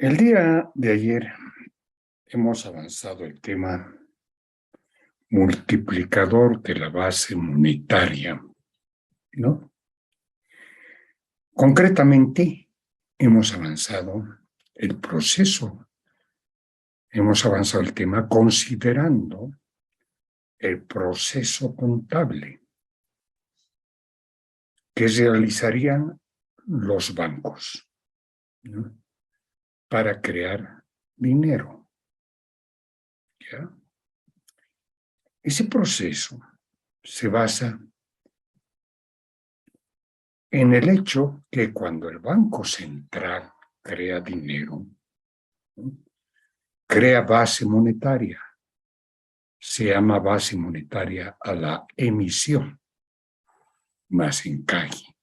El día de ayer hemos avanzado el tema multiplicador de la base monetaria, ¿no? Concretamente, hemos avanzado el proceso, hemos avanzado el tema considerando el proceso contable que realizarían los bancos, ¿no? Para crear dinero, ¿ya? Ese proceso se basa en el hecho que cuando el Banco Central crea dinero, ¿no?, crea base monetaria, se llama base monetaria a la emisión, más encaje.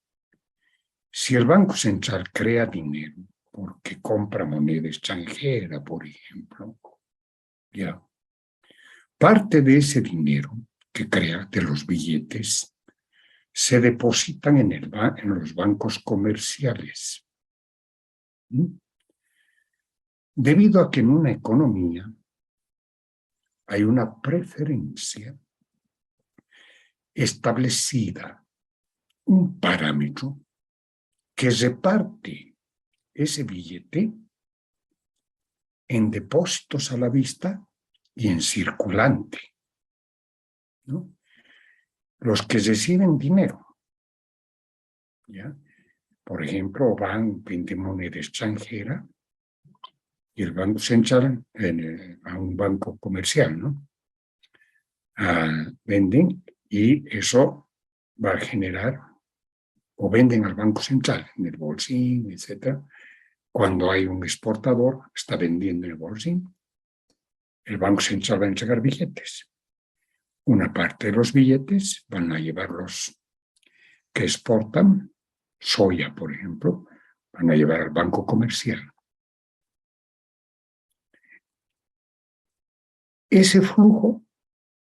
Si el Banco Central crea dinero porque compra moneda extranjera, por ejemplo, ya, parte de ese dinero que crea, de los billetes, se depositan en los bancos comerciales. Debido a que en una economía hay una preferencia establecida, un parámetro que reparte ese billete en depósitos a la vista y en circulante, ¿no? Los que reciben dinero, ¿ya? Por ejemplo, venden moneda extranjera y el Banco Central a un banco comercial, ¿no? Venden y eso va a generar, o venden al Banco Central en el bolsín, etc. Cuando hay un exportador, está vendiendo en el bolsín, el Banco Central va a entregar billetes. Una parte de los billetes van a llevar los que exportan, soya, por ejemplo, van a llevar al banco comercial. Ese flujo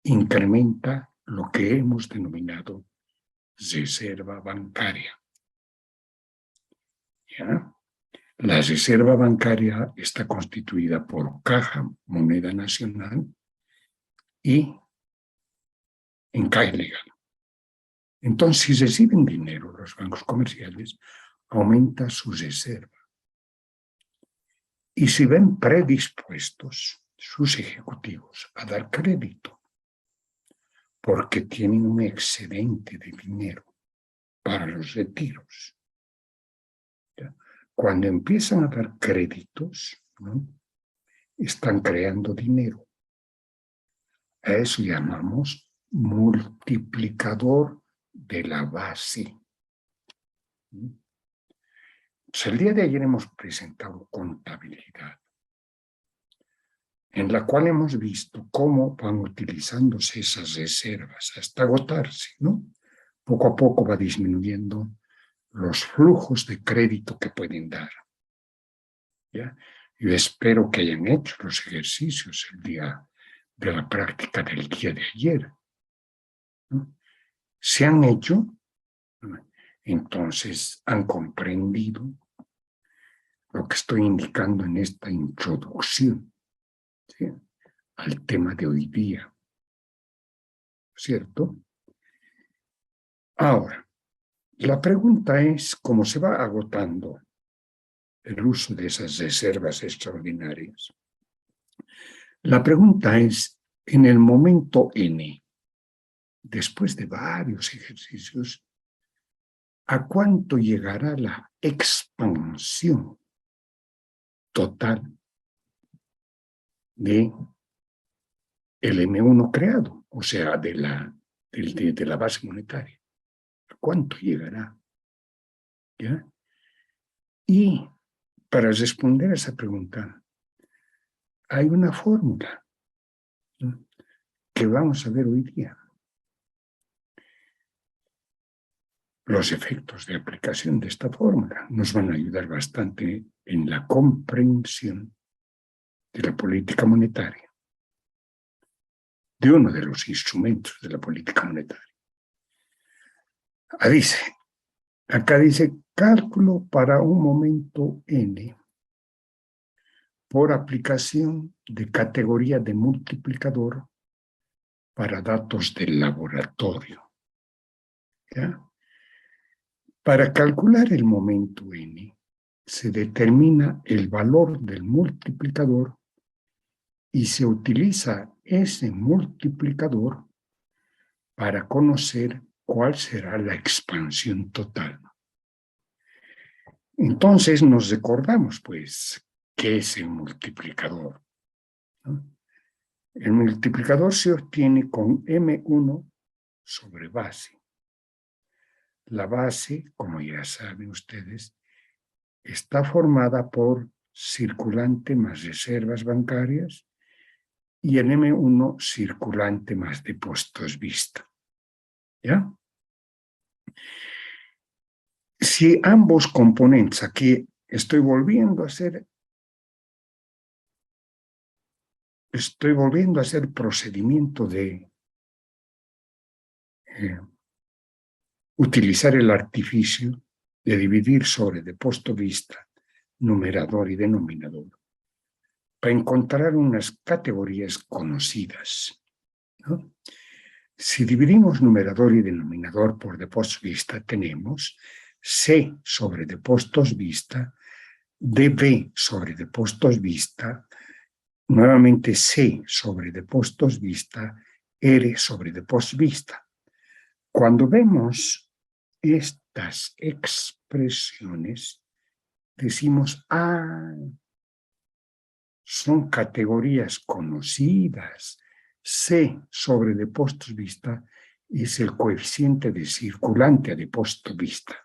incrementa lo que hemos denominado reserva bancaria, ¿ya? La reserva bancaria está constituida por caja, moneda nacional y encaje legal. Entonces, si reciben dinero los bancos comerciales, aumenta su reserva. Y si ven predispuestos sus ejecutivos a dar crédito, porque tienen un excedente de dinero para los retiros, ¿ya? Cuando empiezan a dar créditos, ¿no?, están creando dinero. A eso llamamos multiplicador de la base. Pues el día de ayer hemos presentado contabilidad, en la cual hemos visto cómo van utilizándose esas reservas hasta agotarse, ¿no? Poco a poco va disminuyendo los flujos de crédito que pueden dar, ¿ya? Yo espero que hayan hecho los ejercicios el día de la práctica del día de ayer, ¿no? Se han hecho, entonces han comprendido lo que estoy indicando en esta introducción, ¿sí?, al tema de hoy día, ¿cierto? Ahora, la pregunta es, ¿cómo se va agotando el uso de esas reservas extraordinarias? La pregunta es, en el momento N, después de varios ejercicios, ¿a cuánto llegará la expansión total de el M1 creado, o sea, de la base monetaria? ¿A cuánto llegará? ¿Ya? Y para responder a esa pregunta, hay una fórmula, ¿no?, que vamos a ver hoy día. Los efectos de aplicación de esta fórmula nos van a ayudar bastante en la comprensión de la política monetaria, de uno de los instrumentos de la política monetaria. Acá dice cálculo para un momento N por aplicación de categoría de multiplicador para datos del laboratorio. ¿Ya? Para calcular el momento n, se determina el valor del multiplicador y se utiliza ese multiplicador para conocer cuál será la expansión total. Entonces nos recordamos, pues, qué es el multiplicador, ¿no? El multiplicador se obtiene con M1 sobre base. La base, como ya saben ustedes, está formada por circulante más reservas bancarias y el M1 circulante más depósitos vista. ¿Ya? Si ambos componentes, aquí estoy volviendo a hacer procedimiento de utilizar el artificio de dividir sobre depósito vista, numerador y denominador, para encontrar unas categorías conocidas, ¿no? Si dividimos numerador y denominador por depósitos vista, tenemos C sobre depósitos vista, DB sobre depósitos vista, nuevamente C sobre depósitos vista, R sobre depósitos vista. Cuando vemos estas expresiones, decimos, son categorías conocidas. C sobre depósitos vista es el coeficiente de circulante a depósito vista.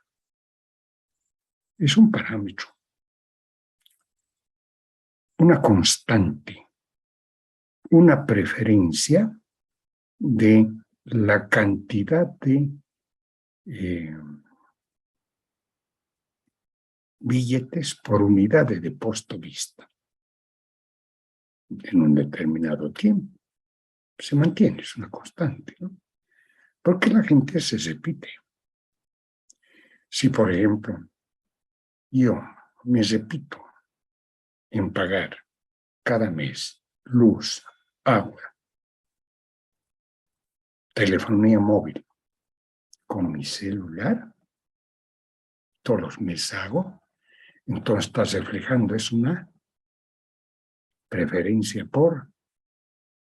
Es un parámetro, una constante, una preferencia de la cantidad de billetes por unidad de depósito vista en un determinado tiempo. Se mantiene, es una constante, ¿no? Porque la gente se repite. Si, por ejemplo, yo me repito en pagar cada mes luz, agua, telefonía móvil con mi celular, todos los meses hago, entonces estás reflejando, es una preferencia por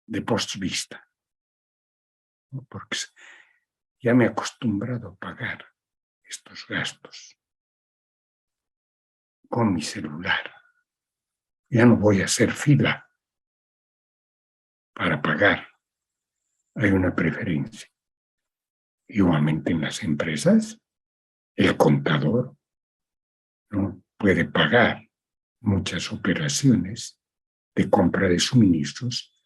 depósitos vista, ¿no? Porque ya me he acostumbrado a pagar estos gastos con mi celular. Ya no voy a hacer fila para pagar. Hay una preferencia. Igualmente en las empresas, el contador no puede pagar muchas operaciones de compra de suministros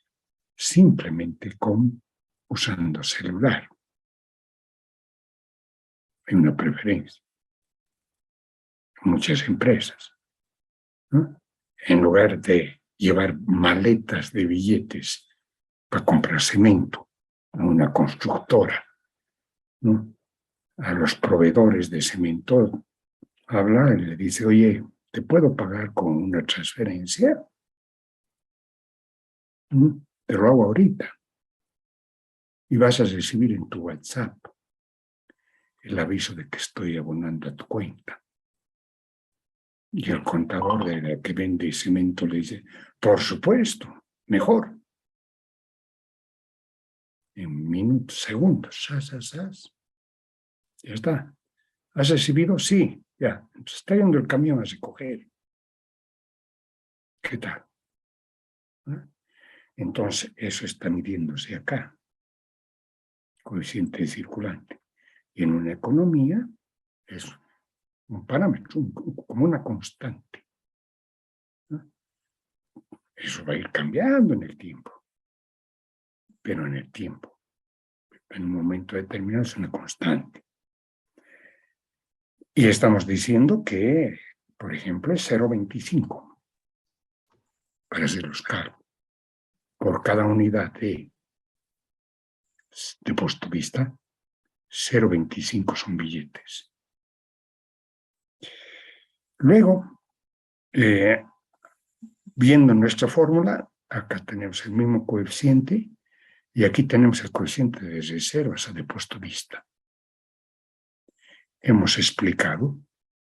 simplemente usando celular. Hay una preferencia. Muchas empresas, ¿no? En lugar de llevar maletas de billetes para comprar cemento a una constructora, ¿no? A los proveedores de cemento, habla y le dice, oye, ¿te puedo pagar con una transferencia? Te lo hago ahorita. Y vas a recibir en tu WhatsApp el aviso de que estoy abonando a tu cuenta. Y el contador de la que vende cemento le dice, por supuesto, mejor. En minutos, segundos, ya está. ¿Has recibido? Sí, ya. Entonces está yendo el camión a recoger. ¿Qué tal? ¿Ah? Entonces, eso está midiéndose acá. Coeficiente circulante. Y en una economía es un parámetro, como una constante, ¿no? Eso va a ir cambiando en el tiempo, pero en el tiempo, en un momento determinado, es una constante. Y estamos diciendo que, por ejemplo, es 0,25 para hacer los cálculos. Por cada unidad de depósito vista, 0,25 son billetes. Luego, Viendo nuestra fórmula, acá tenemos el mismo coeficiente y aquí tenemos el coeficiente de reservas a depuesto vista. Hemos explicado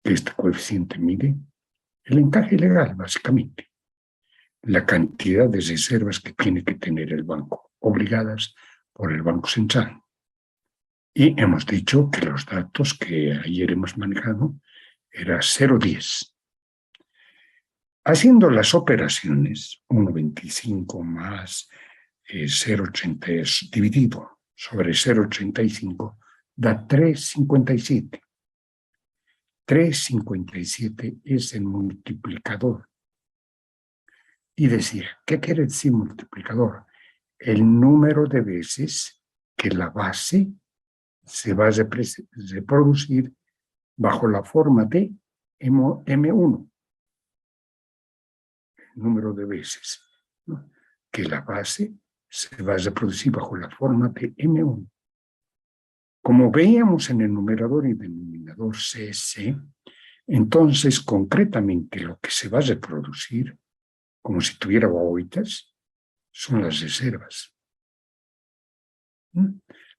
que este coeficiente mide el encaje legal, básicamente, la cantidad de reservas que tiene que tener el banco, obligadas por el Banco Central. Y hemos dicho que los datos que ayer hemos manejado eran 0,10. Haciendo las operaciones, 1,25 más 0,80 dividido sobre 0,85 da 3,57. 3,57 es el multiplicador. Y decir, ¿qué quiere decir multiplicador? El número de veces que la base se va a reproducir bajo la forma de M1. El número de veces, ¿no?, que la base se va a reproducir bajo la forma de M1. Como veíamos en el numerador y denominador CS, entonces concretamente lo que se va a reproducir, como si tuviera bolitas, son las reservas.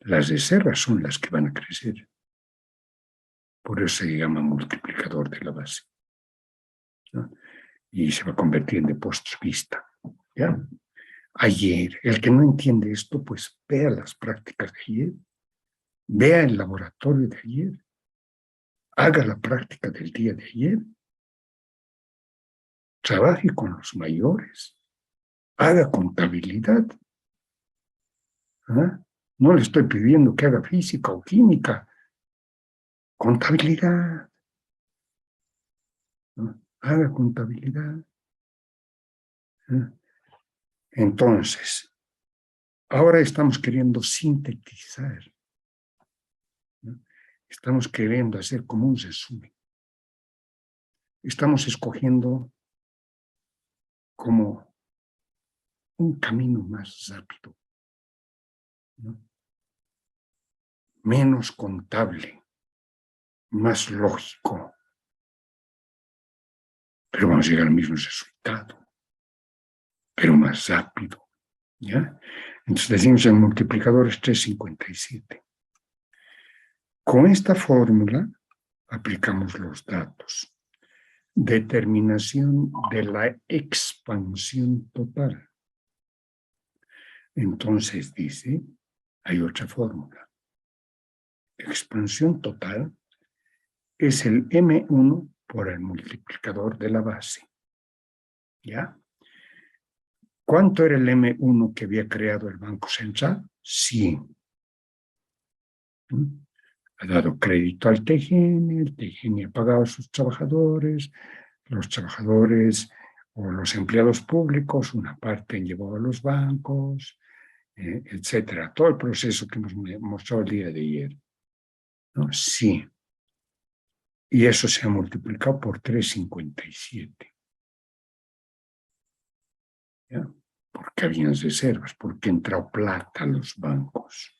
Las reservas son las que van a crecer. Por eso se llama multiplicador de la base, ¿no? Y se va a convertir en depósitos vista, ¿ya? Ayer, el que no entiende esto, pues vea las prácticas de ayer, vea el laboratorio de ayer, haga la práctica del día de ayer, trabaje con los mayores, haga contabilidad. ¿Ah? No le estoy pidiendo que haga física o química, contabilidad. ¿No? Haga contabilidad. ¿Ah? Entonces, ahora estamos queriendo sintetizar, ¿no? Estamos queriendo hacer como un resumen. Estamos escogiendo como un camino más rápido, ¿no?, menos contable, más lógico, pero vamos a llegar al mismo resultado, pero más rápido, ¿ya? Entonces decimos el multiplicador es 3,57. Con esta fórmula aplicamos los datos. Determinación de la expansión total. Entonces dice, hay otra fórmula. Expansión total es el M1 por el multiplicador de la base. ¿Ya? ¿Cuánto era el M1 que había creado el Banco Central? 100. Ha dado crédito al TGN, el TGN ha pagado a sus trabajadores, los trabajadores o los empleados públicos, una parte llevó a los bancos, etcétera. Todo el proceso que hemos mostrado el día de ayer, ¿no? Sí. Y eso se ha multiplicado por 3,57. ¿Ya? Porque habían reservas, porque entró plata a los bancos.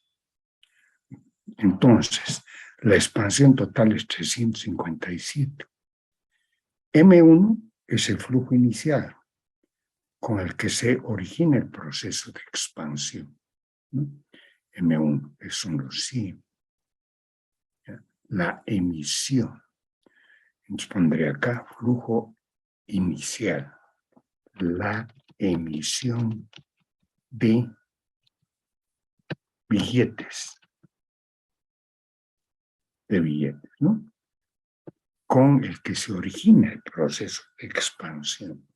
Entonces, la expansión total es 357. M1 es el flujo inicial con el que se origina el proceso de expansión, ¿no? M1 son los 100. ¿Ya? La emisión. Entonces pondré acá flujo inicial. La emisión de billetes. ¿No? Con el que se origina el proceso de expansión.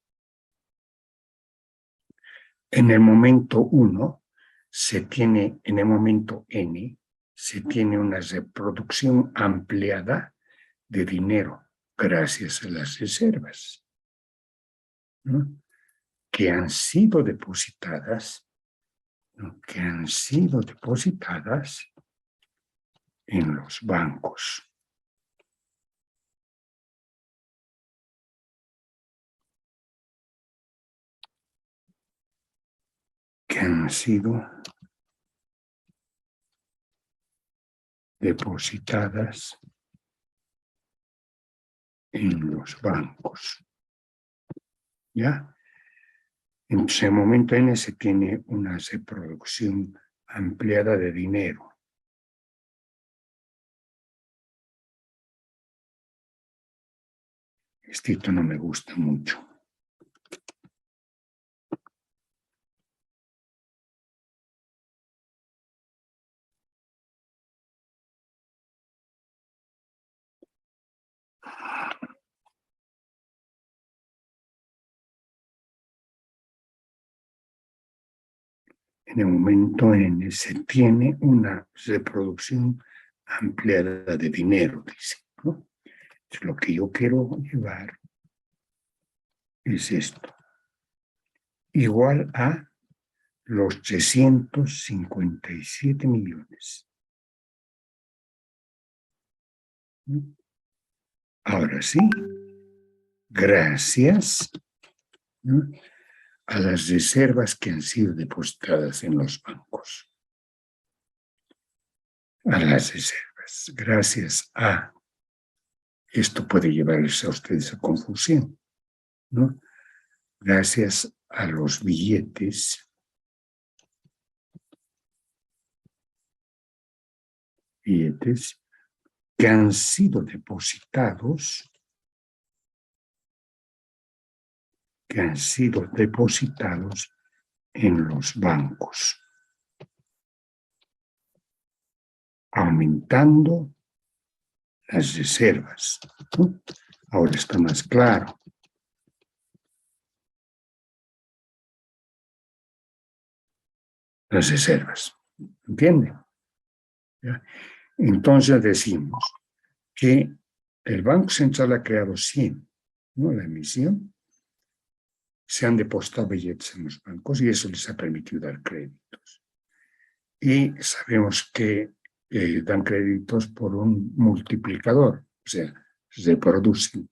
En el momento 1 se tiene, en el momento N, se tiene una reproducción ampliada de dinero gracias a las reservas, ¿no?, que han sido depositadas, ¿no?, que han sido depositadas en los bancos. Que han sido depositadas en los bancos. ¿Ya? Entonces, en el momento N se tiene una reproducción ampliada de dinero. Esto no me gusta mucho. En el momento N se tiene una reproducción ampliada de dinero, dice, ¿no? Entonces, lo que yo quiero llevar es esto. Igual a los 357 millones. Ahora sí, gracias, ¿no?, a las reservas que han sido depositadas en los bancos. A las reservas, gracias a... Esto puede llevarles a ustedes a confusión, ¿no? Gracias a los billetes que han sido depositados en los bancos, aumentando las reservas, ¿no? Ahora está más claro. Las reservas, ¿entiende? ¿Ya? Entonces decimos que el Banco Central ha creado 100, ¿no?, la emisión. Se han depositado billetes en los bancos y eso les ha permitido dar créditos. Y sabemos que dan créditos por un multiplicador, o sea, se producen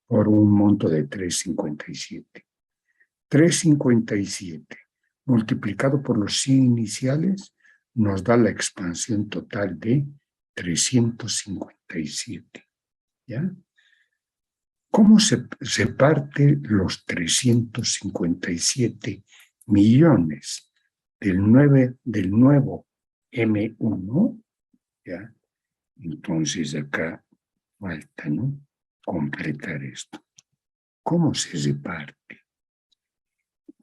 por un monto de 3,57. 3,57 multiplicado por los 100 iniciales nos da la expansión total de 357. ¿Ya? ¿Cómo se reparte los 357 millones del nuevo M1? ¿Ya? Entonces acá falta, ¿no?, completar esto. ¿Cómo se reparte?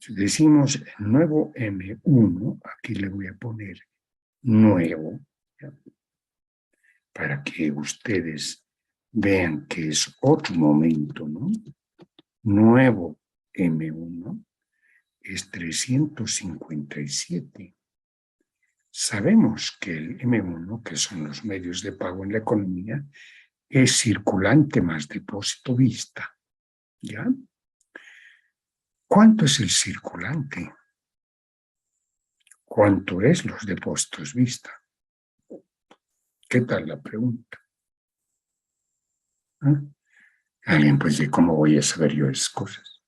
Si decimos el nuevo M1, aquí le voy a poner nuevo, ¿ya?, para que ustedes vean que es otro momento, ¿no? Nuevo M1 es 357. Sabemos que el M1, que son los medios de pago en la economía, es circulante más depósito vista, ¿ya? ¿Cuánto es el circulante? ¿Cuánto es los depósitos vista? ¿Qué tal la pregunta? ¿Ah? Alguien puede decir, ¿cómo voy a saber yo esas cosas?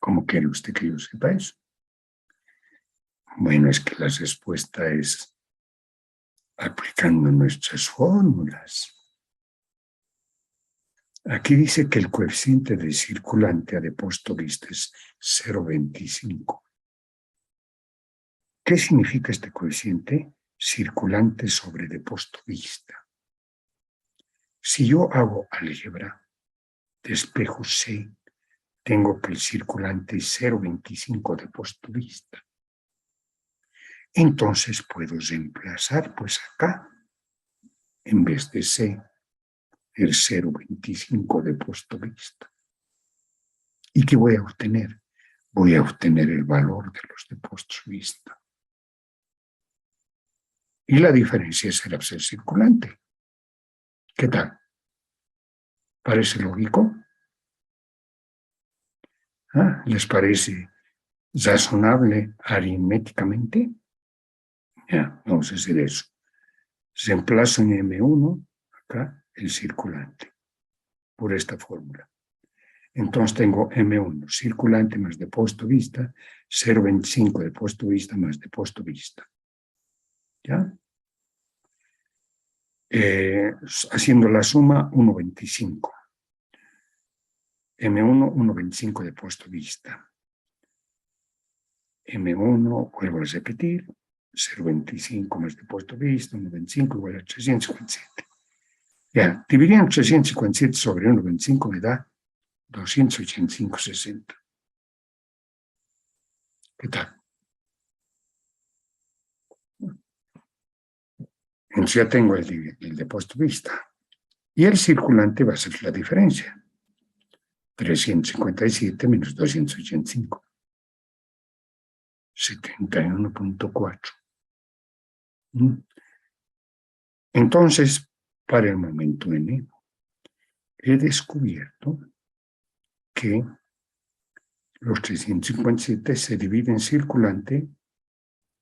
¿Cómo quiere usted que yo sepa eso? Bueno, es que la respuesta es aplicando nuestras fórmulas. Aquí dice que el coeficiente de circulante a depósito vista es 0,25. ¿Qué significa este coeficiente? Circulante sobre depósito vista. Si yo hago álgebra de espejo C, tengo que el circulante es 0,25 depósito vista. Entonces puedo reemplazar, pues acá, en vez de C, el 0,25 depósito vista. ¿Y qué voy a obtener? Voy a obtener el valor de los depósitos vista. Y la diferencia será ser circulante. ¿Qué tal? ¿Parece lógico? ¿Ah? ¿Les parece razonable aritméticamente? Ya, vamos a hacer eso. Reemplazo en M1, acá, el circulante, por esta fórmula. Entonces tengo M1, circulante más depósito vista, 0,25 depósito vista más depósito vista. ¿Ya? Haciendo la suma, 1,25. M1, 1,25 de puesto vista. M1, vuelvo a repetir, 0,25 más de puesto vista, 1,25 igual a 357. Ya, dividiendo 357 sobre 1,25 me da 285,60. ¿Qué tal? Entonces ya tengo el de puesto vista. Y el circulante va a ser la diferencia. 357 menos 285. 71,4. Entonces, para el momento N, he descubierto que los 357 se dividen en circulante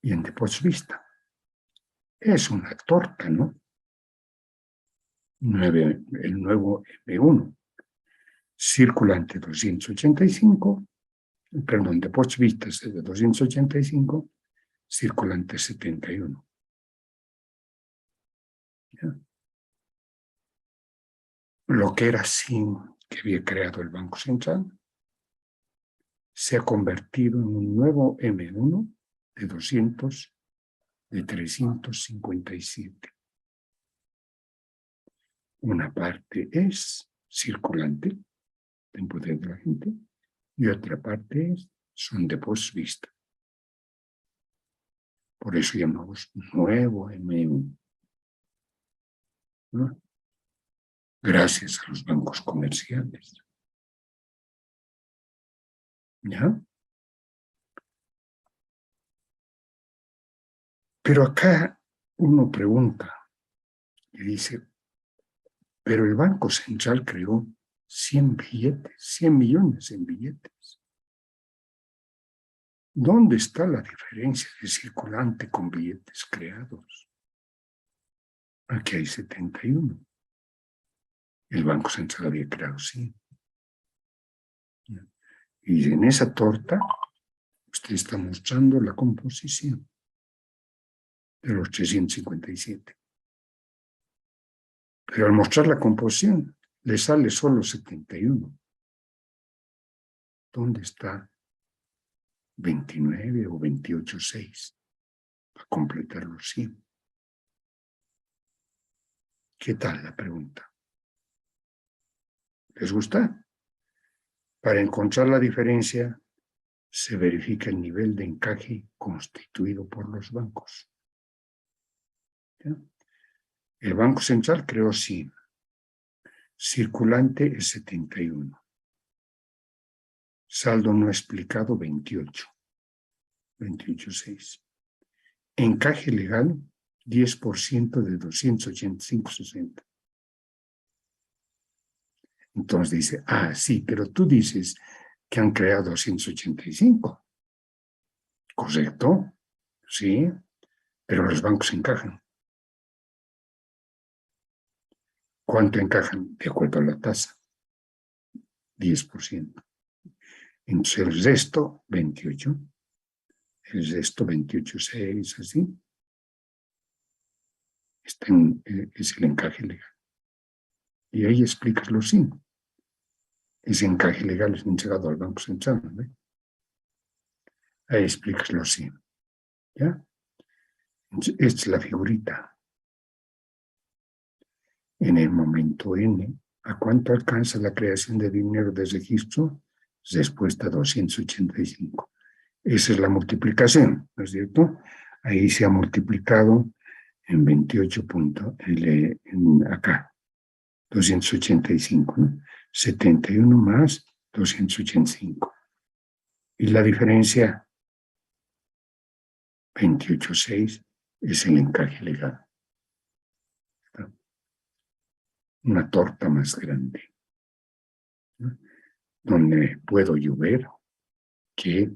y en de postvista. Es una torta, ¿no? El nuevo M1. Circulante 285, perdón, de postvista es de 285, circulante 71. ¿Ya? Lo que era SIM que había creado el Banco Central se ha convertido en un nuevo M1 de 357. Una parte es circulante en poder de la gente y otra parte son de postvista. Por eso llamamos nuevo M1. ¿No? Gracias a los bancos comerciales. ¿Ya? Pero acá uno pregunta y dice, pero el Banco Central creó 100 billetes, 100 millones en billetes. ¿Dónde está la diferencia de circulante con billetes creados? Aquí hay 71. El Banco Central había creado 100. Y en esa torta, usted está mostrando la composición de los 357. Pero al mostrar la composición, le sale solo 71. ¿Dónde está 29 o 28,6 para completar los 100? ¿Qué tal la pregunta? ¿Les gusta? Para encontrar la diferencia, se verifica el nivel de encaje constituido por los bancos. ¿Ya? El Banco Central creó 100. Circulante es 71. Saldo no explicado 28. 28,6. Encaje legal 10% de 285,60. Entonces dice, sí, pero tú dices que han creado 285. ¿Correcto? Sí, pero los bancos encajan. ¿Cuánto encajan? De acuerdo a la tasa. 10%. Entonces el resto, 28. El resto, 28,6, así. Es el encaje legal. Y ahí explicas los 5. Ese encaje legal es entregado al Banco Central, ¿no? Ahí explicas los 100. ¿Ya? Entonces, esta es la figurita. En el momento N, ¿a cuánto alcanza la creación de dinero de registro? Respuesta 285. Esa es la multiplicación, ¿no es cierto? Ahí se ha multiplicado en 28 puntos, acá, 285, ¿no? 71 más 285. Y la diferencia, 28,6, es el encaje legal. Una torta más grande, ¿no? Donde puedo yo ver que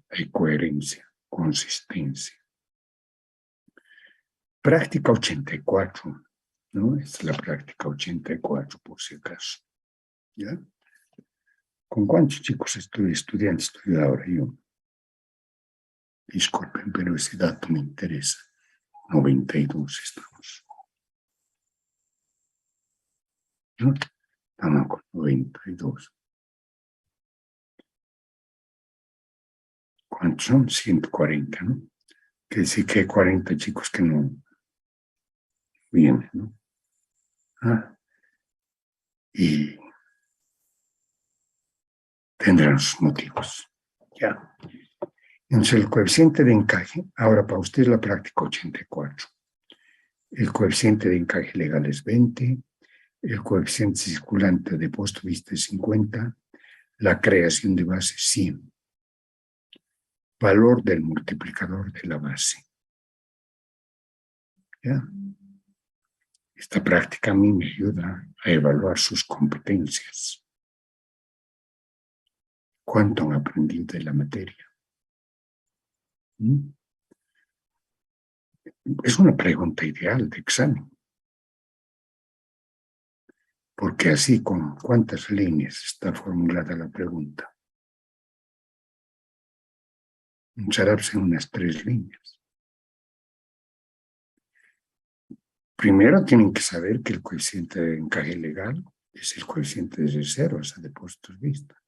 hay coherencia, consistencia. Práctica 84, ¿no? Es la práctica 84, por si acaso. ¿Ya? ¿Con cuántos chicos estudiantes estoy ahora yo? Disculpen, pero ese dato me interesa. 92 estamos. ¿No? Estamos con 92. ¿Cuántos son? 140, ¿no? Que sí que hay 40 chicos que no vienen, ¿no? Y tendrán sus motivos. Ya. Entonces, el coeficiente de encaje, ahora para usted es la práctica 84. El coeficiente de encaje legal es 20, el coeficiente circulante de puesto de vista es 50, la creación de base 100. Valor del multiplicador de la base. ¿Ya? Esta práctica a mí me ayuda a evaluar sus competencias. ¿Cuánto han aprendido de la materia? Es una pregunta ideal de examen. Porque así, ¿con cuántas líneas está formulada la pregunta? Será unas 3 líneas. Primero tienen que saber que el coeficiente de encaje legal es el coeficiente de reservas a depósitos vista.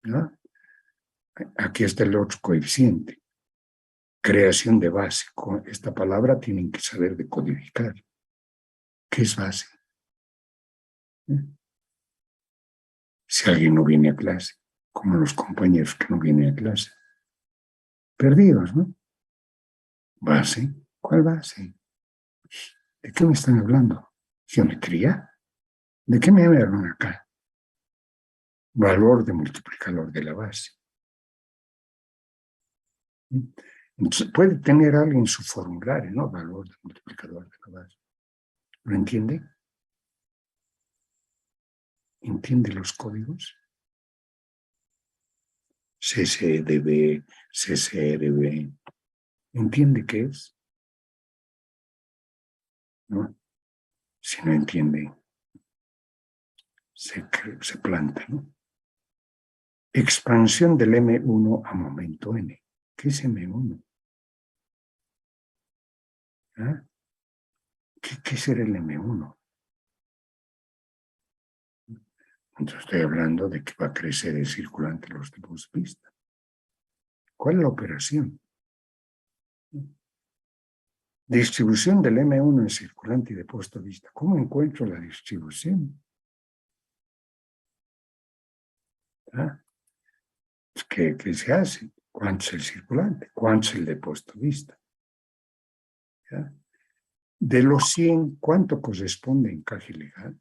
¿No? Aquí está el otro coeficiente. Creación de base. Con esta palabra tienen que saber decodificar. ¿Qué es base? Si alguien no viene a clase, como los compañeros que no vienen a clase. Perdidos, ¿no? Base. ¿Cuál base? ¿De qué me están hablando? ¿Geometría? ¿De qué me hablan acá? Valor de multiplicador de la base. Entonces, puede tener alguien su formulario, ¿no? Valor de multiplicador de la base. ¿Lo entiende? ¿Entiende los códigos? CCDB, CCRB. ¿Entiende qué es? ¿No? Si no entiende, se planta, ¿no? Expansión del M1 a momento N. ¿Qué es M1? ¿Ah? ¿Qué será el M1? Entonces estoy hablando de que va a crecer el circulante de los tipos de vista. ¿Cuál es la operación? Distribución del M1 en circulante y de puesto de vista. ¿Cómo encuentro la distribución? ¿Ah? ¿Qué se hace? ¿Cuánto es el circulante? ¿Cuánto es el de puesto de vista? ¿Ya? De los 100, ¿cuánto corresponde a encaje legal?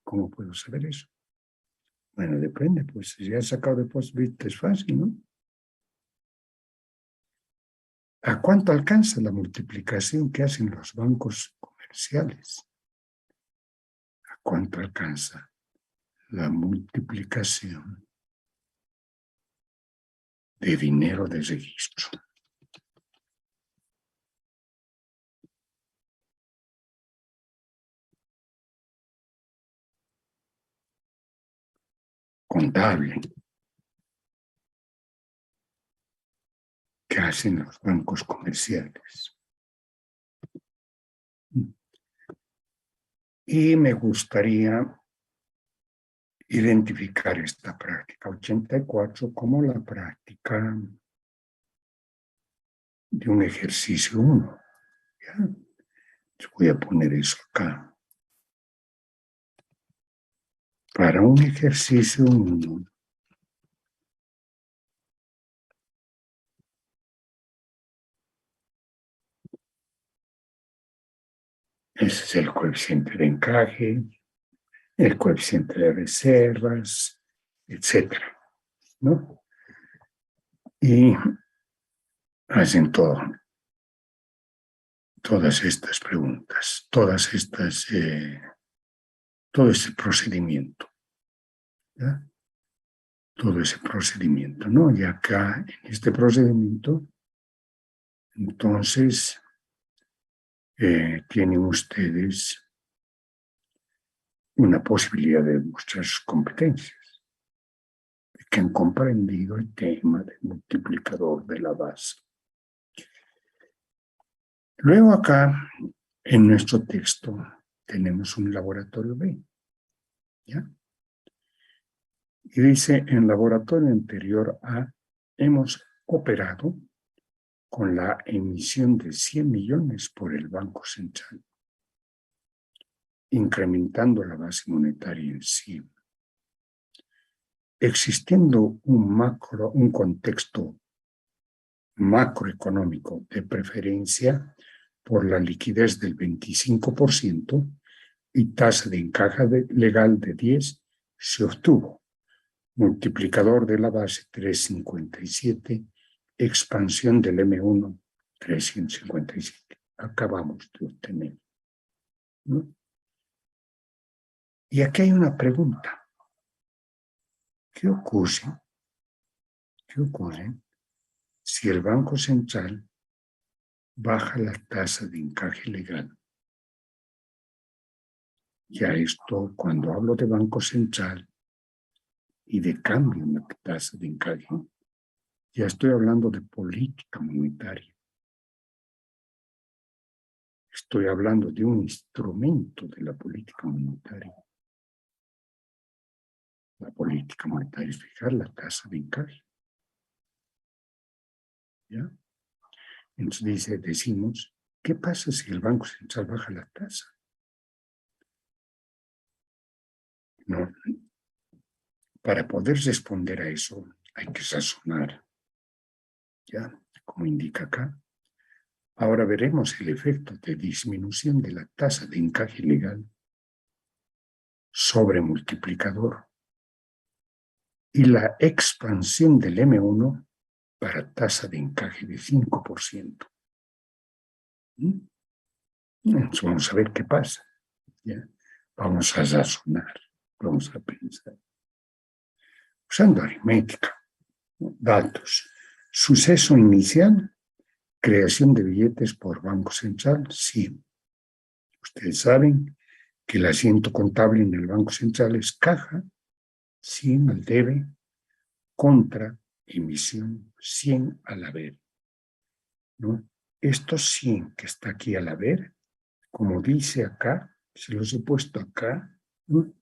¿Cómo puedo saber eso? Bueno, depende, pues si ya he sacado de puesto de vista es fácil, ¿no? ¿A cuánto alcanza la multiplicación que hacen los bancos comerciales? ¿A cuánto alcanza la multiplicación de dinero de registro? Contable que hacen los bancos comerciales. Y me gustaría identificar esta práctica 84 como la práctica de un ejercicio 1. ¿Ya? Voy a poner eso acá. Para un ejercicio 1, ese es el coeficiente de encaje, el coeficiente de reservas, etcétera, ¿no? Y hacen todas estas preguntas, todo ese procedimiento, ¿ya? Todo ese procedimiento, ¿no? Y acá, en este procedimiento, entonces, tienen ustedes una posibilidad de demostrar sus competencias, que han comprendido el tema del multiplicador de la base. Luego acá En nuestro texto tenemos un laboratorio B, ¿ya? Y dice, en laboratorio anterior A, hemos operado con la emisión de 100 millones por el Banco Central, incrementando la base monetaria en 100. Existiendo un contexto macroeconómico de preferencia por la liquidez del 25% y tasa de encaje legal de 10, se obtuvo multiplicador de la base 357, expansión del M1 357. Acabamos de obtener, ¿no? Y aquí hay una pregunta. ¿Qué ocurre si el Banco Central baja la tasa de encaje legal? Ya esto, cuando hablo de Banco Central y de cambio en la tasa de encaje, ya estoy hablando de política monetaria. Estoy hablando de un instrumento de la política monetaria. La política monetaria es fijar la tasa de encaje. ¿Ya? Entonces decimos, ¿qué pasa si el Banco Central baja la tasa? No. Para poder responder a eso hay que razonar, ¿ya? Como indica acá. Ahora veremos el efecto de disminución de la tasa de encaje legal sobre multiplicador y la expansión del M1 para tasa de encaje de 5%. Entonces vamos a ver qué pasa. ¿Ya? Vamos a razonar, vamos a pensar. Usando aritmética, datos. Suceso inicial, creación de billetes por Banco Central, sí. Ustedes saben que el asiento contable en el Banco Central es caja, 100 al debe, contra emisión, 100 al haber, ¿no? Estos 100 que está aquí al haber, como dice acá, se los he puesto acá, ¿no?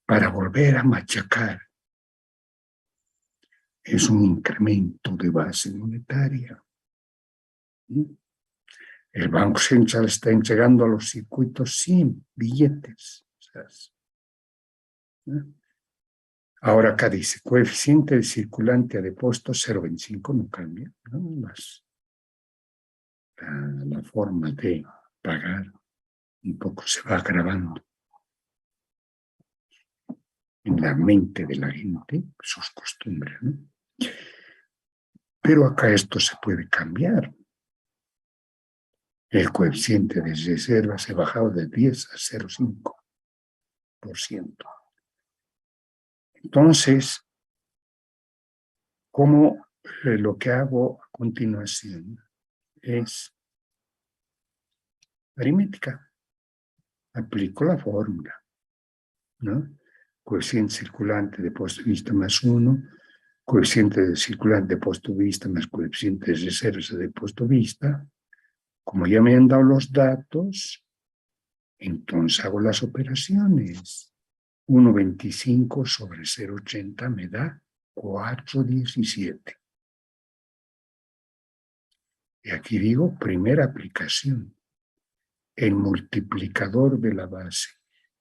Para volver a machacar. Es un incremento de base monetaria. ¿Sí? El Banco Central está entregando a los circuitos 100 billetes. ¿Sabes? ¿No? Ahora acá dice, coeficiente de circulante a depósito 0,25, no cambia, ¿no? La forma de pagar un poco se va agravando en la mente de la gente, sus costumbres, ¿no? Pero acá esto se puede cambiar. El coeficiente de reserva se ha bajado de 10 a 0,5%. Entonces, como lo que hago a continuación es aritmética. Aplico la fórmula, ¿no? Coeficiente circulante de puesto de vista más 1, coeficiente de circulante de puesto de vista más coeficiente de reserva de puesto de vista. Como ya me han dado los datos, entonces hago las operaciones. 1,25 sobre 0,80 me da 4,17. Y aquí digo, primera aplicación. El multiplicador de la base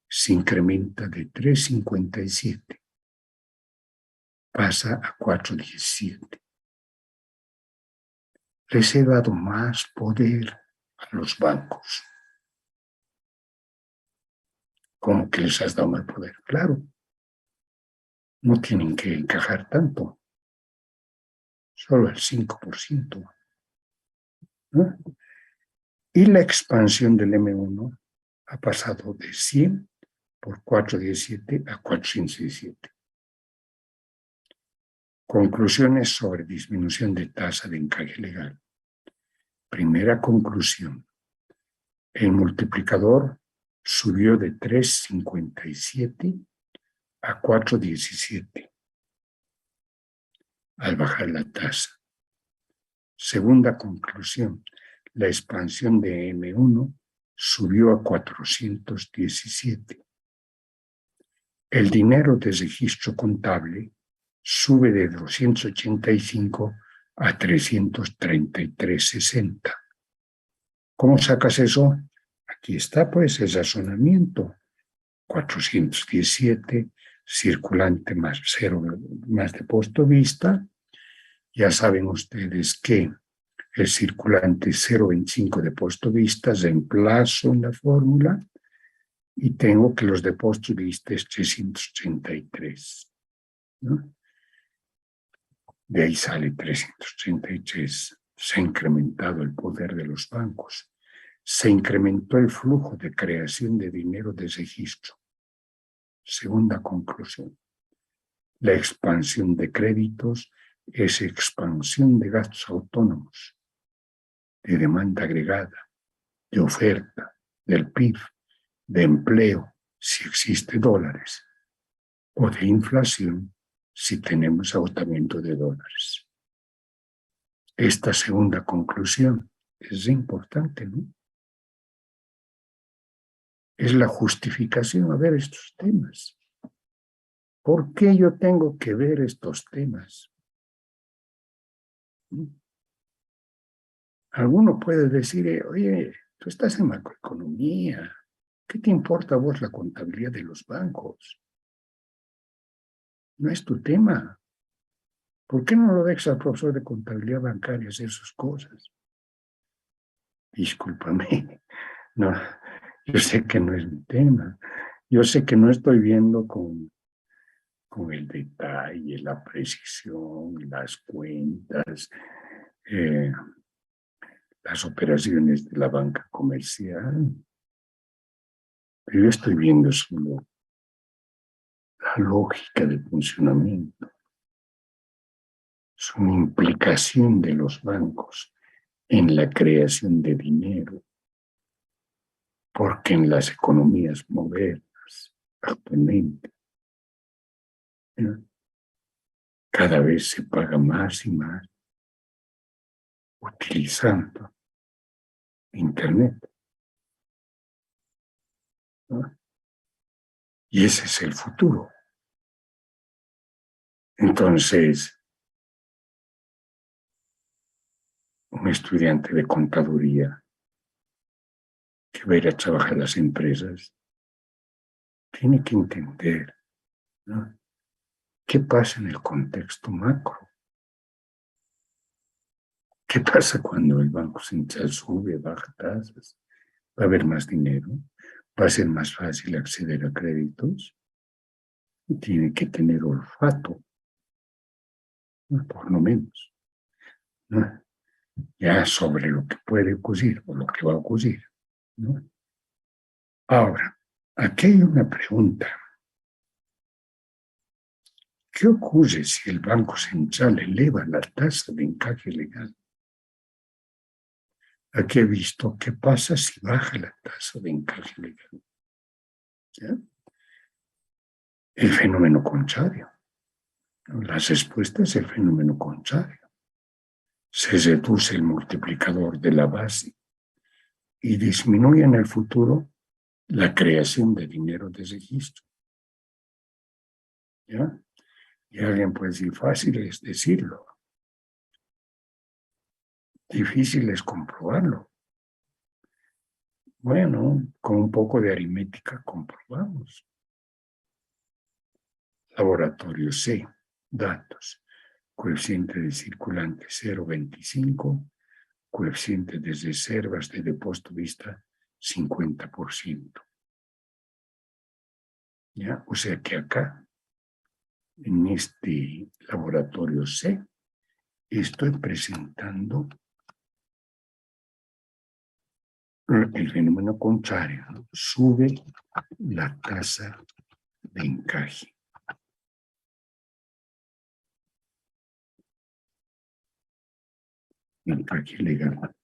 se incrementa de 3,57. Pasa a 4,17. Les he dado más poder a los bancos. ¿Cómo que les has dado más poder? Claro, no tienen que encajar tanto, solo el 5%. ¿No? Y la expansión del M1 ha pasado de 100 por 4,17 a 417. Conclusiones sobre disminución de tasa de encaje legal. Primera conclusión. El multiplicador subió de 3,57 a 4,17 al bajar la tasa. Segunda conclusión. La expansión de M1 subió a 417. El dinero de registro contable sube de 285 a 333,60. ¿Cómo sacas eso? Aquí está pues el razonamiento. 417, circulante más 0 más de puesto vista. Ya saben ustedes que el circulante 0,25 de puesto vista reemplazo en la fórmula y tengo que los de puesto vista es 383. ¿No? De ahí sale 383. Se ha incrementado el poder de los bancos. Se incrementó el flujo de creación de dinero de registro. Segunda conclusión. La expansión de créditos es expansión de gastos autónomos, de demanda agregada, de oferta, del PIB, de empleo, si existe dólares, o de inflación, si tenemos agotamiento de dólares. Esta segunda conclusión es importante, ¿no? Es la justificación a ver estos temas. ¿Por qué yo tengo que ver estos temas? Alguno puede decir, oye, tú estás en macroeconomía, ¿qué te importa a vos la contabilidad de los bancos? No es tu tema. ¿Por qué no lo dejas al profesor de contabilidad bancaria hacer sus cosas? Discúlpame, no, yo sé que no es mi tema. Yo sé que no estoy viendo con el detalle, la precisión, las cuentas, las operaciones de la banca comercial. Pero yo estoy viendo solo la lógica de funcionamiento, su implicación de los bancos en la creación de dinero, porque en las economías modernas, actualmente, cada vez se paga más y más utilizando Internet, ¿no? Y ese es el futuro. Entonces, un estudiante de contaduría que va a ir a trabajar en las empresas tiene que entender, ¿no?, qué pasa en el contexto macro. ¿Qué pasa cuando el Banco Central sube, baja tasas? ¿Va a haber más dinero? ¿Va a ser más fácil acceder a créditos? Tiene que tener olfato, ¿no?, por lo menos, ¿no?, ya sobre lo que puede ocurrir o lo que va a ocurrir, ¿no? Ahora, aquí hay una pregunta. ¿Qué ocurre si el Banco Central eleva la tasa de encaje legal? Aquí he visto qué pasa si baja la tasa de encaje legal. ¿Ya? El fenómeno contrario. La respuesta es el fenómeno contrario. Se reduce el multiplicador de la base y disminuye en el futuro la creación de dinero de registro. ¿Ya? Y alguien puede decir, fácil es decirlo. Difícil es comprobarlo. Bueno, con un poco de aritmética comprobamos. Laboratorio C, datos. Coeficiente de circulante 0,25, coeficiente de reservas de depósito vista 50%. ¿Ya? O sea que acá, en este laboratorio C, estoy presentando el fenómeno contrario, ¿no? Sube la tasa de encaje. Encaje legal.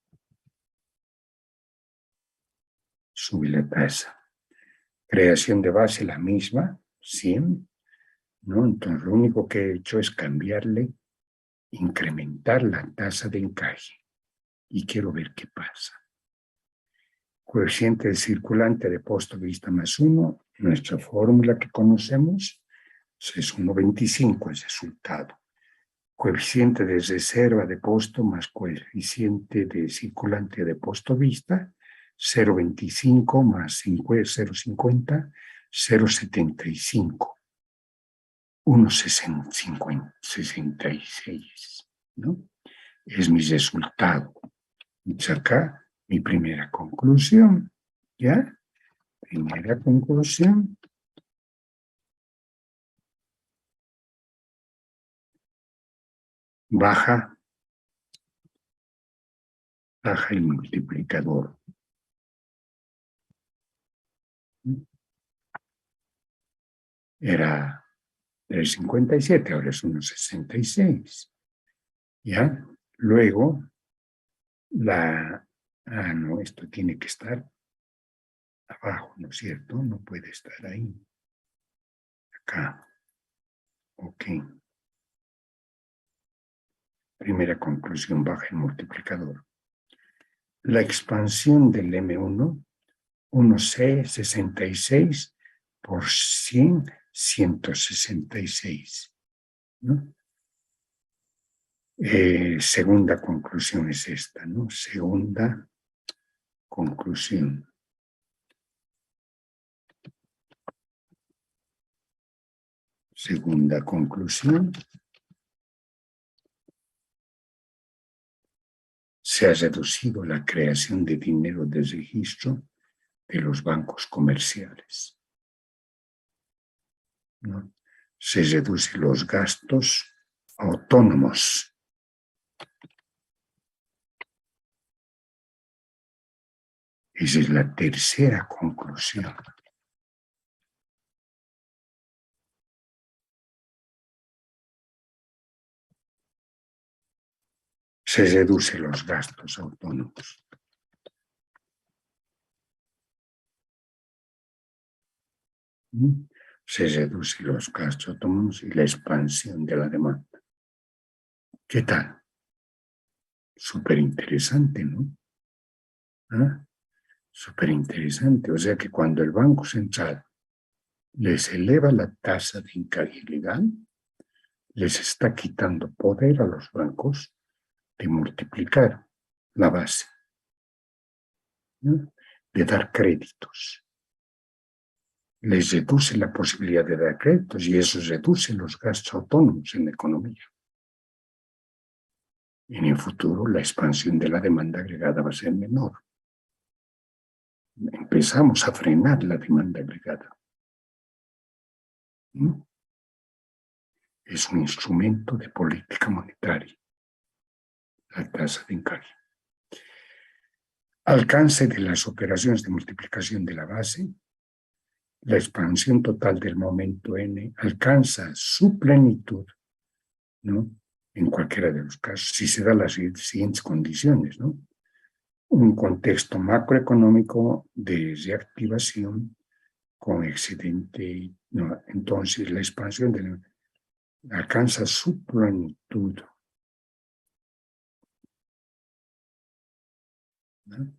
Sube la tasa. Creación de base la misma, 100, ¿no? Entonces lo único que he hecho es cambiarle, incrementar la tasa de encaje. Y quiero ver qué pasa. Coeficiente de circulante de posto vista más 1, nuestra fórmula que conocemos es 1,25 el resultado. Coeficiente de reserva de posto más coeficiente de circulante de posto vista, 0,25 más 0,50, 0,75. 1,66, ¿no? Es mi resultado. Entonces acá, mi primera conclusión, ¿ya? Primera conclusión. Baja el multiplicador. Era 3,57, ahora es 1,66. ¿Ya? Luego, no, esto tiene que estar abajo, ¿no es cierto? No puede estar ahí. Acá. Ok. Primera conclusión, baja el multiplicador. La expansión del M1, 1,66 por 100, 166. ¿No? Segunda conclusión es esta, ¿no? Segunda conclusión. Segunda conclusión. Se ha reducido la creación de dinero de registro de los bancos comerciales, ¿no? Se reducen los gastos autónomos. Esa es la tercera conclusión. Se reducen los gastos autónomos. Se reducen los gastos autónomos y la expansión de la demanda. ¿Qué tal? Súper interesante, ¿no? ¿Ah? Súper interesante. O sea que cuando el Banco Central les eleva la tasa de interés ilegal, les está quitando poder a los bancos de multiplicar la base, ¿no? De dar créditos. Les reduce la posibilidad de dar créditos y eso reduce los gastos autónomos en la economía. En el futuro, la expansión de la demanda agregada va a ser menor. Empezamos a frenar la demanda agregada. ¿No? Es un instrumento de política monetaria, la tasa de interés. Alcance de las operaciones de multiplicación de la base. La expansión total del momento n alcanza su plenitud, ¿no? En cualquiera de los casos, si se dan las siguientes condiciones, ¿no? Un contexto macroeconómico de reactivación con excedente, ¿no? Entonces la expansión alcanza su plenitud, ¿no?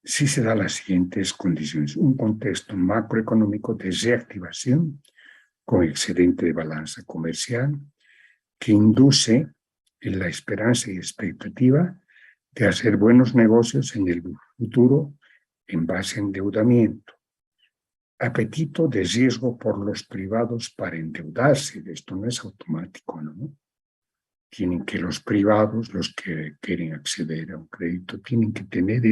Si se dan las siguientes condiciones, un contexto macroeconómico de reactivación con excedente de balanza comercial que induce en la esperanza y expectativa de hacer buenos negocios en el futuro en base a endeudamiento. Apetito de riesgo por los privados para endeudarse. Esto no es automático, ¿no? Tienen que los privados, los que quieren acceder a un crédito, tienen que tener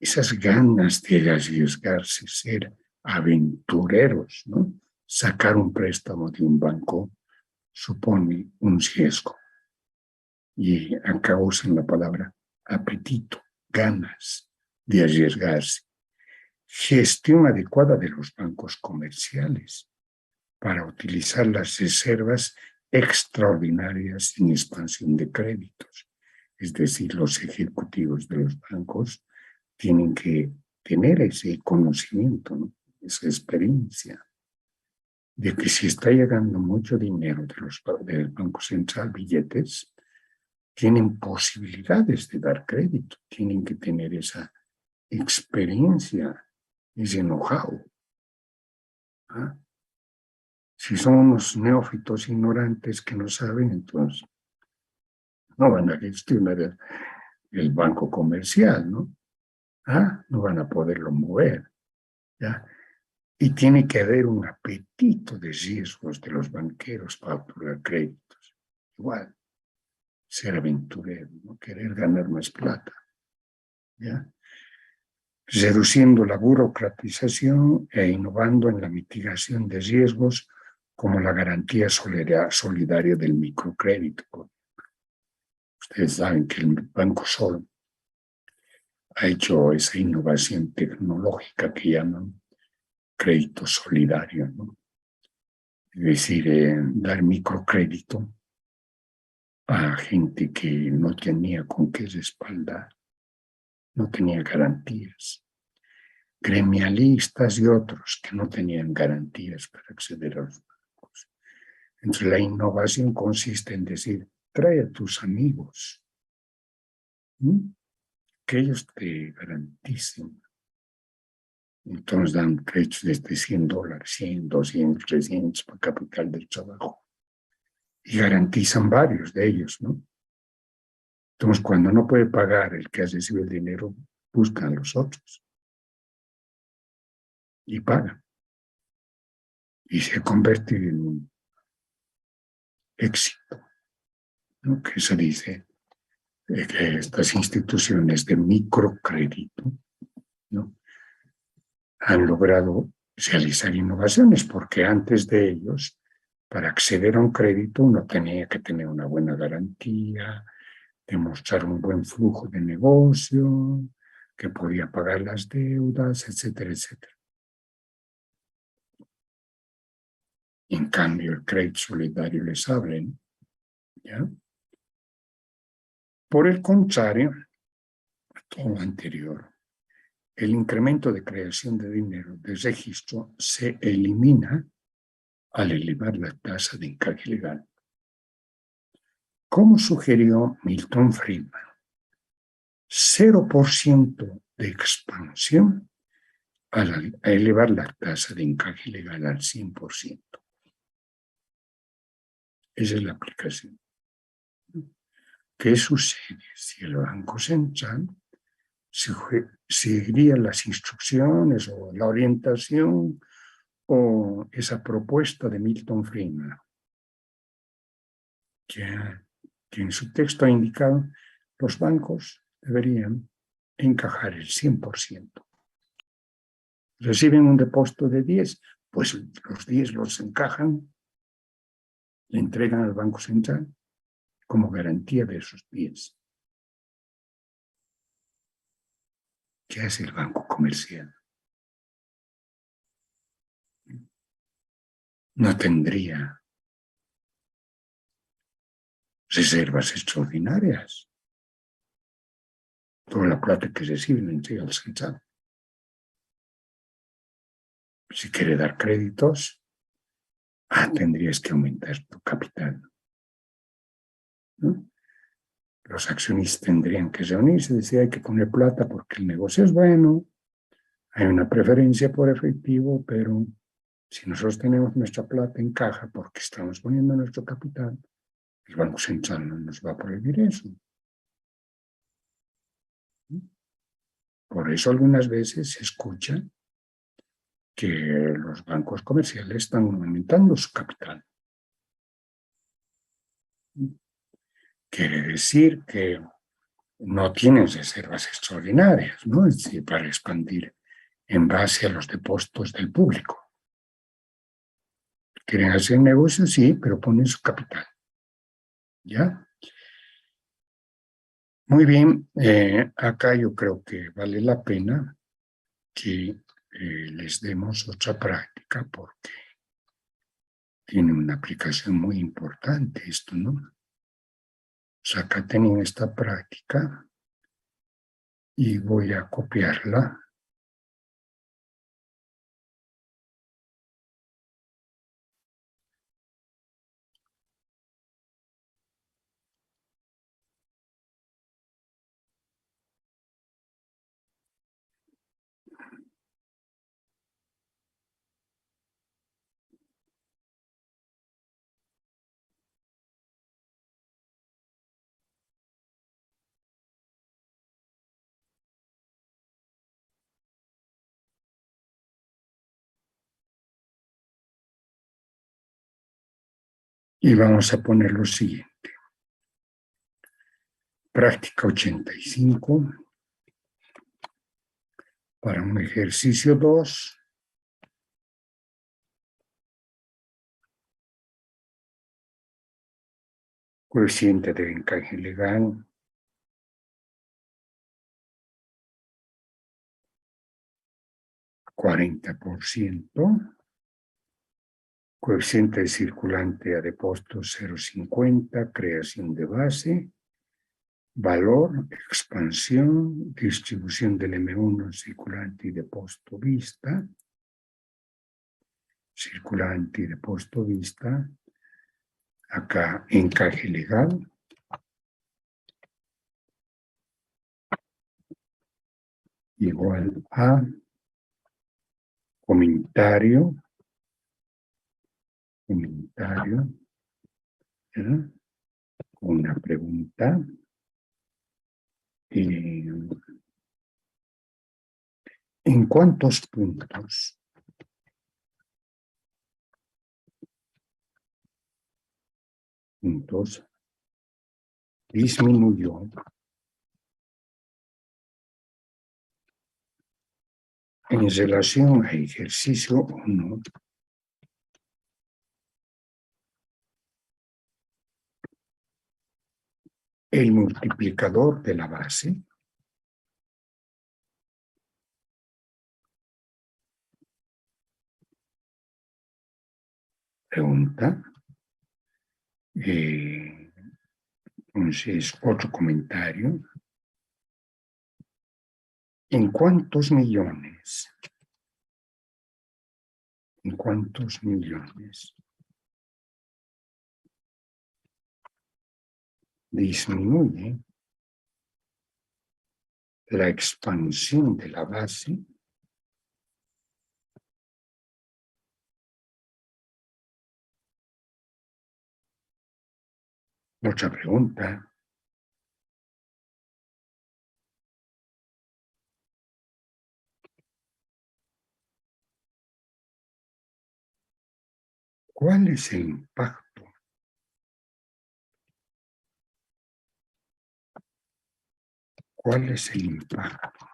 esas ganas de arriesgarse, ser aventureros, ¿no? Sacar un préstamo de un banco supone un riesgo. Y acá usan la palabra apetito, ganas de arriesgarse. Gestión adecuada de los bancos comerciales para utilizar las reservas extraordinarias en expansión de créditos. Es decir, los ejecutivos de los bancos tienen que tener ese conocimiento, ¿no? Esa experiencia de que si está llegando mucho dinero del Banco Central, billetes, tienen posibilidades de dar crédito, tienen que tener esa experiencia, ese know-how. ¿Ah? Si son unos neófitos ignorantes que no saben, entonces no van a gestionar el banco comercial, ¿no? No van a poderlo mover, ¿ya? Y tiene que haber un apetito de riesgos de los banqueros para otorgar créditos. Igual, ser aventurero, ¿no? Querer ganar más plata, ¿ya? Reduciendo la burocratización e innovando en la mitigación de riesgos como la garantía solidaria del microcrédito. Ustedes saben que el Banco Sol ha hecho esa innovación tecnológica que llaman crédito solidario, ¿no? Es decir, dar microcrédito a gente que no tenía con qué respaldar, no tenía garantías, gremialistas y otros que no tenían garantías para acceder a los bancos. Entonces, la innovación consiste en decir, trae a tus amigos, ¿sí? Que ellos te garanticen. Entonces dan créditos desde $100, 100, 200, 300 para capital del trabajo. Y garantizan varios de ellos, ¿no? Entonces, cuando no puede pagar el que ha recibido el dinero, buscan a los otros y pagan. Y se convierte en un éxito, ¿no? Que se dice que estas instituciones de microcrédito, ¿no? Han logrado realizar innovaciones, porque antes de ellos, para acceder a un crédito, uno tenía que tener una buena garantía, demostrar un buen flujo de negocio, que podía pagar las deudas, etcétera, etcétera. En cambio, el crédito solidario les abre, ¿ya? Por el contrario, todo lo anterior, el incremento de creación de dinero de registro se elimina al elevar la tasa de encaje legal. Como sugirió Milton Friedman, 0% de expansión a elevar la tasa de encaje legal al 100%. Esa es la aplicación. ¿Qué sucede si el Banco Central seguiría las instrucciones o la orientación o esa propuesta de Milton Friedman, que en su texto ha indicado los bancos deberían encajar el 100%? Reciben un depósito de 10, pues los 10 los encajan, le entregan al Banco Central como garantía de esos 10. ¿Qué hace el banco comercial? No tendría reservas extraordinarias. Toda la plata que reciben la entrega al central. Si quiere dar créditos, tendrías que aumentar tu capital, ¿no? Los accionistas tendrían que reunirse y decir, hay que poner plata porque el negocio es bueno, hay una preferencia por efectivo, pero si nosotros tenemos nuestra plata en caja porque estamos poniendo nuestro capital, el Banco Central no nos va a prohibir eso. Por eso algunas veces se escucha que los bancos comerciales están aumentando su capital. Quiere decir que no tienen reservas extraordinarias, ¿no? Es decir, para expandir en base a los depósitos del público. Quieren hacer negocio, sí, pero ponen su capital. ¿Ya? Muy bien, acá yo creo que vale la pena que les demos otra práctica porque tiene una aplicación muy importante esto, ¿no? Pues acá tienen esta práctica y voy a copiarla. Y vamos a poner lo siguiente. Práctica 85. Para un ejercicio 2. Coeficiente de encaje legal. %. Coeficiente de circulante a depósito 0,50. Creación de base. Valor, expansión, distribución del M1, circulante y depósito vista. Circulante y depósito vista. Acá encaje legal. Igual a comentario. ¿verdad? Una pregunta. ¿En cuántos puntos disminuyó en relación a ejercicio 1 el multiplicador de la base? Pregunta. Entonces, otro comentario. ¿En cuántos millones? ¿En cuántos millones disminuye la expansión de la base Otra pregunta. ¿Cuál es el impacto? ¿Cuál es el impacto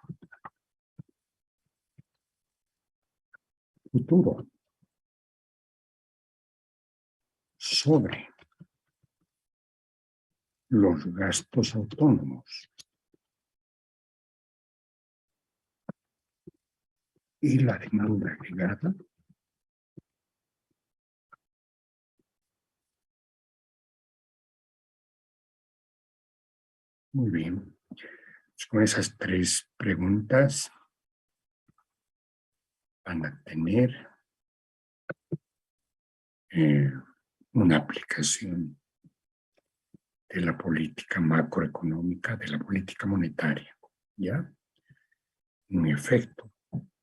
futuro sobre los gastos autónomos y la demanda agregada? Muy bien. Pues con esas tres preguntas van a tener una aplicación de la política macroeconómica, de la política monetaria, ¿ya? Un efecto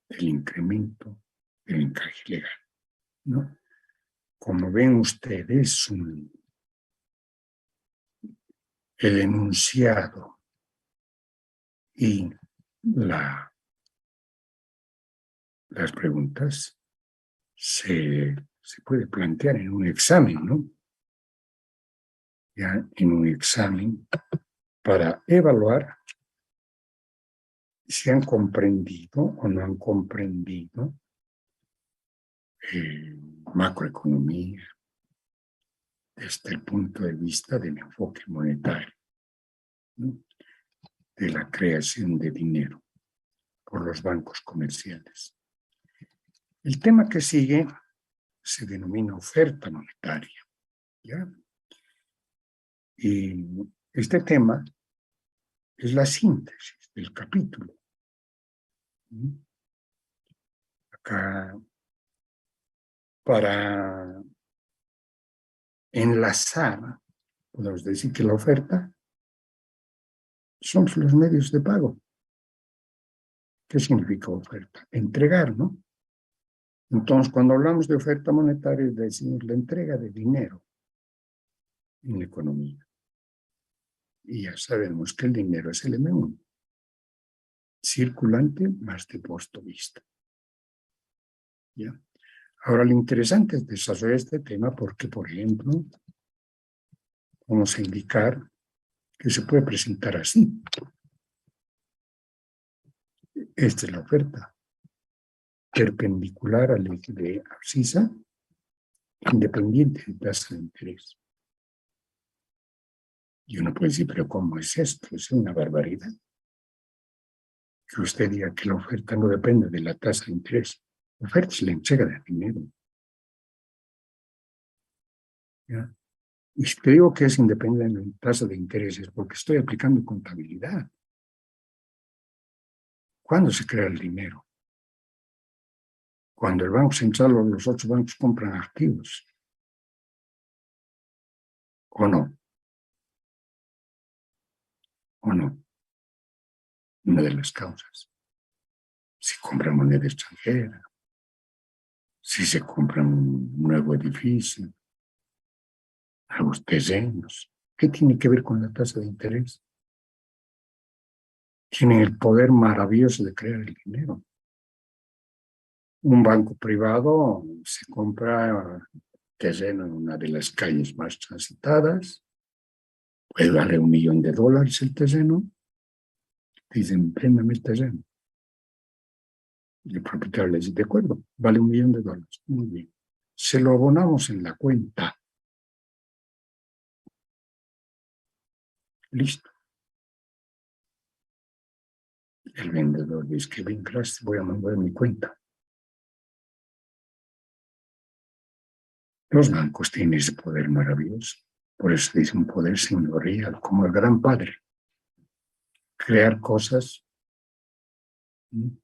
del incremento del encaje legal, ¿no? Como ven ustedes, el enunciado y las preguntas se puede plantear en un examen, ¿no? Ya en un examen para evaluar si han comprendido o no han comprendido macroeconomía desde el punto de vista del enfoque monetario, ¿no? De la creación de dinero por los bancos comerciales. El tema que sigue se denomina oferta monetaria, ¿ya? Y este tema es la síntesis del capítulo. Acá, para enlazar, podemos decir que la oferta son los medios de pago. ¿Qué significa oferta? Entregar, ¿no? Entonces, cuando hablamos de oferta monetaria, decimos la entrega de dinero en la economía. Y ya sabemos que el dinero es el M1. Circulante más depósito vista. ¿Ya? Ahora, lo interesante es desarrollar este tema porque, por ejemplo, vamos a indicar que se puede presentar así. Esta es la oferta. Perpendicular al eje de abscisa, independiente de tasa de interés. Y uno puede decir, pero ¿cómo es esto? Es una barbaridad. Que usted diga que la oferta no depende de la tasa de interés. La oferta es la entrega de dinero. ¿Ya? Y si te digo que es independiente de la tasa de interés es porque estoy aplicando contabilidad. ¿Cuándo se crea el dinero? Cuando el Banco Central o los otros bancos compran activos. ¿O no? ¿O no? Una de las causas. Si compran moneda extranjera, si se compra un nuevo edificio, nuevos terrenos. ¿Qué tiene que ver con la tasa de interés? Tienen el poder maravilloso de crear el dinero. Un banco privado se compra terreno en una de las calles más transitadas, puede darle $1.000.000 el terreno, dicen, préndame el terreno. Y el propietario le dice, de acuerdo, vale $1.000.000. Muy bien. Se lo abonamos en la cuenta. Listo. El vendedor dice que bien, gracias, voy a mandar mi cuenta. Los bancos tienen ese poder maravilloso. Por eso dice un poder señorial, como el gran padre. Crear cosas, en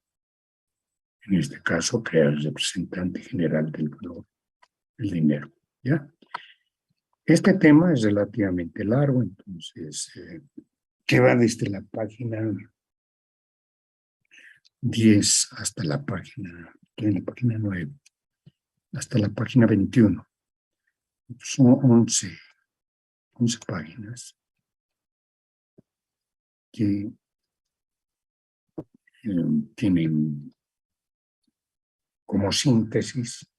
este caso, crear el representante general del valor, el dinero. ¿Ya? Este tema es relativamente largo, entonces, que va desde la página 10 hasta la página 9, hasta la página 21. Son 11 páginas que tienen como síntesis,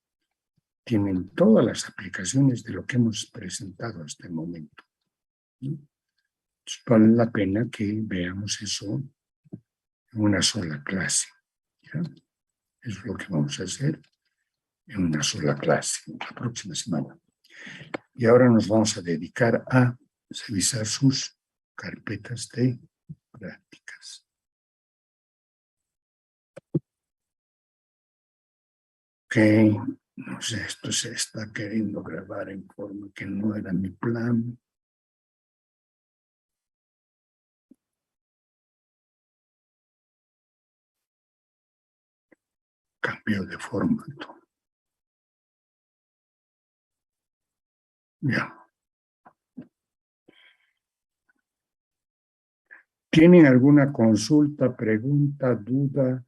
tienen todas las aplicaciones de lo que hemos presentado hasta el momento, ¿no? Entonces, vale la pena que veamos eso en una sola clase, ¿ya? Eso es lo que vamos a hacer en una sola clase la próxima semana. Y ahora nos vamos a dedicar a revisar sus carpetas de prácticas. Ok, no sé, esto se está queriendo grabar en forma que no era mi plan. Cambio de formato. Ya. ¿Tienen alguna consulta, pregunta, duda?